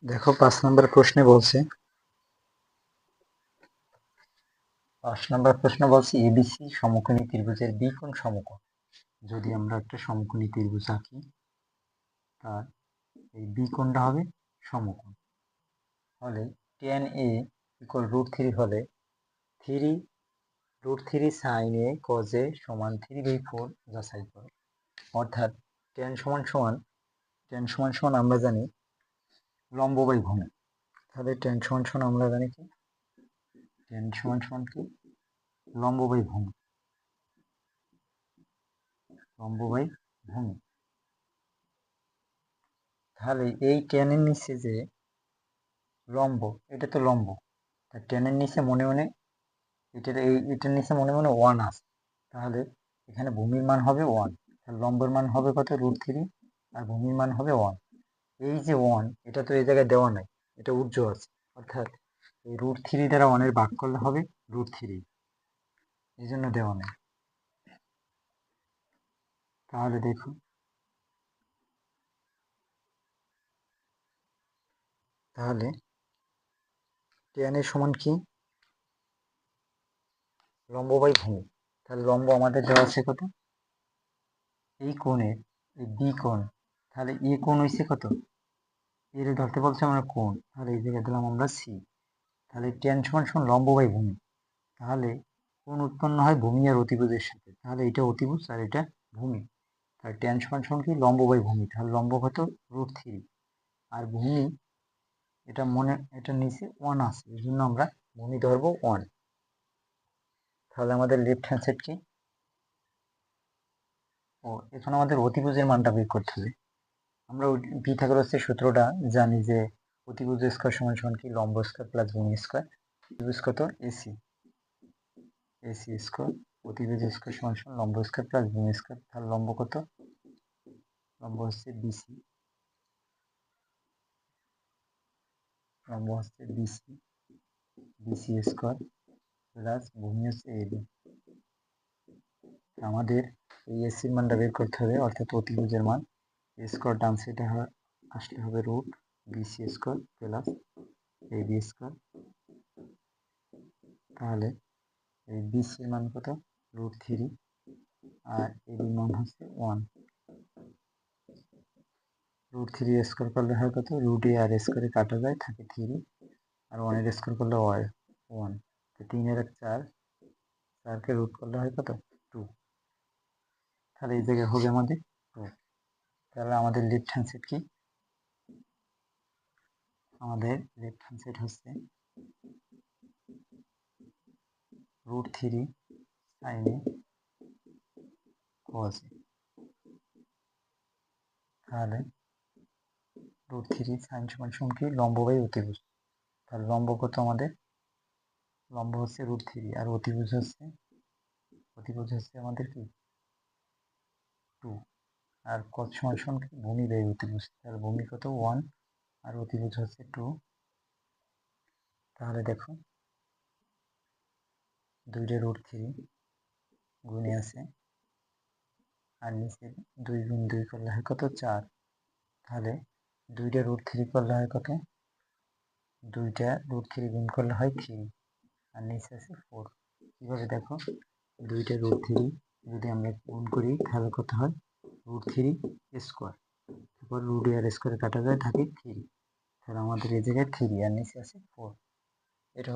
দেখো 5 নম্বর প্রশ্নে বলছে, এবিসি সমকোণী ত্রিভুজের বি কোণ সমকোণ। যদি আমরা একটা সমকোণী ত্রিভুজ আঁকি, তার এই বি কোণটা হবে সমকোণ। তাহলে tan a ইকুয়াল √3 হলে 3 sin a cos a সমান 3/4 যাচাই করো। অর্থাৎ tan সমান সমান আমরা জানি লম্ব বাই ভূমি। তাহলে tan সমান সমান আমরা জানি কি, tan সমান সমান কি, লম্ব বাই ভূমি, লম্ব বাই ভূমি। তাহলে এই tan এর নিচে যে লম্ব, এটা তো লম্ব, তা tan এর নিচে মনে মনে এটার নিচে মনে মনে 1 আছে। তাহলে এখানে ভূমির মান হবে 1, তাহলে লম্বের মান হবে কত, √3, আর ভূমির মান হবে 1। এই যে 1, এটা তো এই জায়গায় দেওয়া নাই, এটা উজ্জ্ব আছে। অর্থাৎ এই √3 দ্বারা 1 এর ভাগ করলে হবে √3, এই জন্য দেওয়া নেই। তাহলে দেখুন, তাহলে tan এর সমান কি, লম্ব বাই ভূমি। তাহলে লম্ব আমাদের দেওয়া আছে কত, এই কোণের এই বি কোণ। তাহলে এ কোণ হয়েছে কত, এর ধরতে বলছে আমরা কোণ, তাহলে এই জায়গায় দিলাম আমরা সি। তাহলে tan সমান সমান লম্ব বাই ভূমি। তাহলে কোণ উৎপন্ন হয় ভূমি আর অতিভুজের সাথে, তাহলে এটা অতিভুজ আর এটা ভূমি। তাহলে tan সমান সমান কি, লম্ব বাই ভূমি। তাহলে লম্ব কত, √3, আর ভূমি এটা নিচে 1 আছে, এই জন্য আমরা ভূমি ধরবো 1। তাহলে আমাদের লেফট হ্যান্ড সাইড কি, এখন আমাদের অতিভুজের মানটা বের করতে হবে। আমরা পিথাগোরাসের সূত্রটা জানি যে অতিভুজ স্কয়ার সমান সমান কি, লম্ব স্কয়ার প্লাস ভূমি স্কয়ার। অতিভুজ কত, এসি স্কয়ার, অতিভুজ স্কয়ার সমান সমান লম্ব স্কয়ার প্লাস ভূমি স্কয়ার। তাহলে লম্ব কত, লম্ব হচ্ছে বিসি, লম্ব হচ্ছে বিসি স্কয়ার প্লাস ভূমি হচ্ছে এবি। আমাদের এই এসির মানটা বের করতে হবে, অর্থাৎ অতিভুজের মান। স্কয়ার ডান সাইডে আসলে হবে √BC square plus AB square. তাহলে এই বিসি মান কত, √3, আর এবি মান হচ্ছে 1। √3 স্কয়ার করলে হয় কত, √a আর স্কয়ারে কাটা যায়, থাকে 3, আর 1 এর স্কয়ার করলে হয় 1। তো 3 এর 4, 4কে রুট করলে হয় কত, 2। তাহলে এই জায়গায় হবে আমাদের 2। তাহলে আমাদের লেফট হ্যান্ড সাইড কি, আমাদের লেফট হ্যান্ড সাইড হচ্ছে √3 sin a cos a। তাহলে √3 sin সমান সমান কি, লম্ব বাই অতিভুজ। তাহলে লম্ব কত আমাদের, লম্ব হচ্ছে √3, আর অতিভুজ হচ্ছে আমাদের কি, 2। আর cos সমান সমান কি, ভূমি বাই অতিভুজ। তাহলে ভূমি কত, 1, আর অতিভুজ হচ্ছে 2। তাহলে দেখো, 2 √3 গুণে আছে, আর নিচে 2 গুণ 2 করলে হয় কত, 4। তাহলে 2 √3 করলে হয় কত, 2 √3 গুণ করলে হয় 3, আর নিচে আছে 4। কিভাবে দেখো, 2 √3 যদি আমরা গুণ করি তাহলে কত হয়, √3 স্কয়ার, তারপর √a আর স্কয়ারে কাটা যায়, থাকে 3। তাহলে আমাদের এই জায়গায় 3 আর নিচে আছে 4। এটা